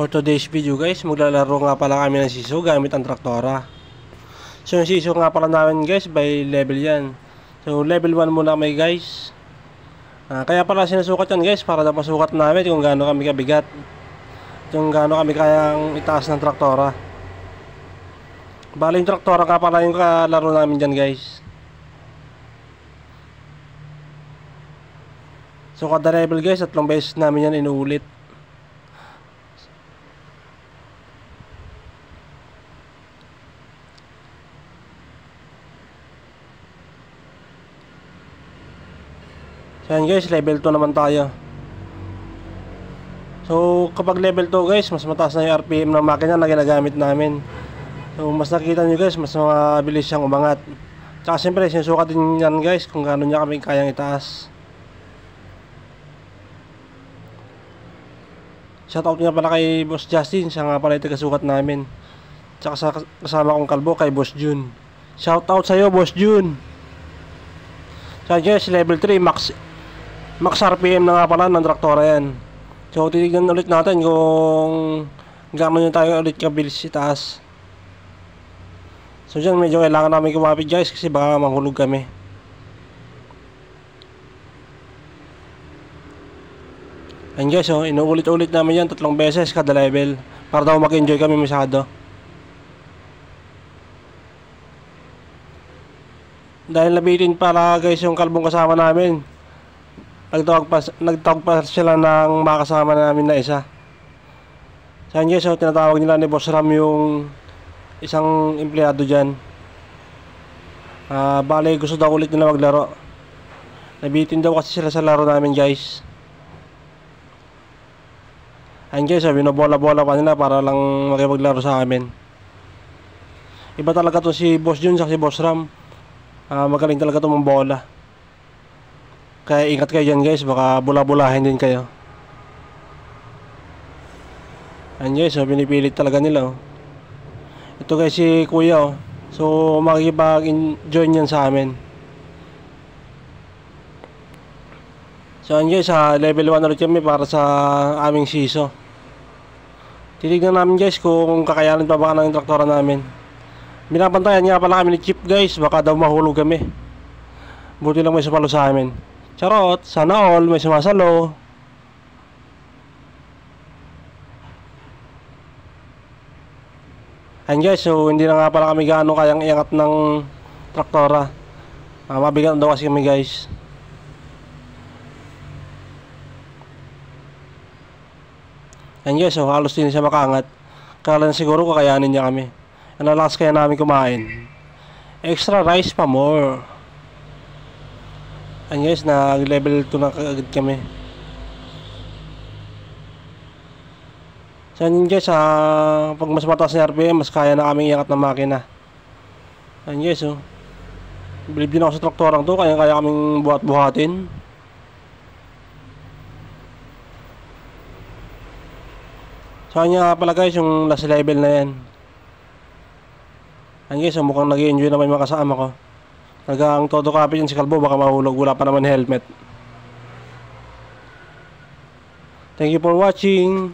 For today's video guys, maglalaro nga pala kami ng siso gamit ang traktora. So yung siso nga pala namin guys, by level yan. So level 1 muna kami guys. Kaya pala sinusukat yan guys, para na pasukat namin kung gaano kami kabigat, kung gaano kami kayang itaas ng traktora. Bali yung traktora nga pala yung kalaro namin dyan guys. So kada level guys, 3 beses namin yan inuulit. So yan guys, level 2 naman tayo. So kapag level 2 guys, mas mataas na yung RPM ng makina na ginagamit namin. So mas nakita nyo guys, mas mabilis siyang umangat. Tsaka siyempre sinusukat din yan guys kung gaano niya kami kayang itaas. Shoutout nga pala kay Boss Justin, siya nga pala yung taga-sukat namin. Tsaka sa kasama kong kalbo kay Boss Jun. Shoutout sa'yo Boss Jun. So guys, level 3 max RPM na nga pala ng traktora yan. So titignan ulit natin kung gaano nyo tayo ulit kabilis itaas. So dyan medyo kailangan namin kumapit guys, kasi baka mahulog kami. Ayan guys, so inuulit-ulit namin yan 3 beses kada level, para daw mag-enjoy kami masyado. Dahil nabitin pala guys yung kalbong kasama namin, nagtawag pa sila ng makasama namin na isa. So yun guys, so tinatawag nila ni Boss Ram yung isang empleyado dyan. Bale gusto daw ulit nila maglaro. Nabitin daw kasi sila sa laro namin guys. Ayun guys, so binobola-bola pa nila para lang makipaglaro sa amin. Iba talaga to si Boss Jun sa si Boss Ram. Magaling talaga itong bola. Kaya ingat kayo dyan guys, baka bula-bulahin din kayo. Ayan guys, so pinipilit talaga nila oh. Ito guys si kuya oh. So makikipag-enjoy niyan sa amin. So ayan guys, level 1 ulit kami para sa aming siso. Titignan namin guys kung kakayanin pa ba ng traktora namin. Binabantayan nga pala kami ni Chip guys, baka daw mahulog kami. Buti lang may sumalo sa amin. Charot, sana all may sumasalo. Ayan guys, so hindi na nga pala kami gaano kayang iangat ng traktora. Mabigat daw kasi kami guys. Ayan guys, so halos din siya makaangat. Kala na siguro kakayanin niya kami. Nalakas kaya namin kumain. Extra rice pa more. Ayan guys, nag-level 2 na agad kami. So ayan guys, pag mas mataas na RPM, mas kaya na kaming iangat ng makina. Ayan guys, oh. Believe din ako sa traktorang to, kaya kaming buhat-buhatin. So ayan nga pala guys, yung last level na yan. Ayan guys, so mukhang nag-i-enjoy naman yung mga kasama ko. Nagang todo copy yun si Kalbo, baka mahulog, wala pa naman helmet. Thank you for watching.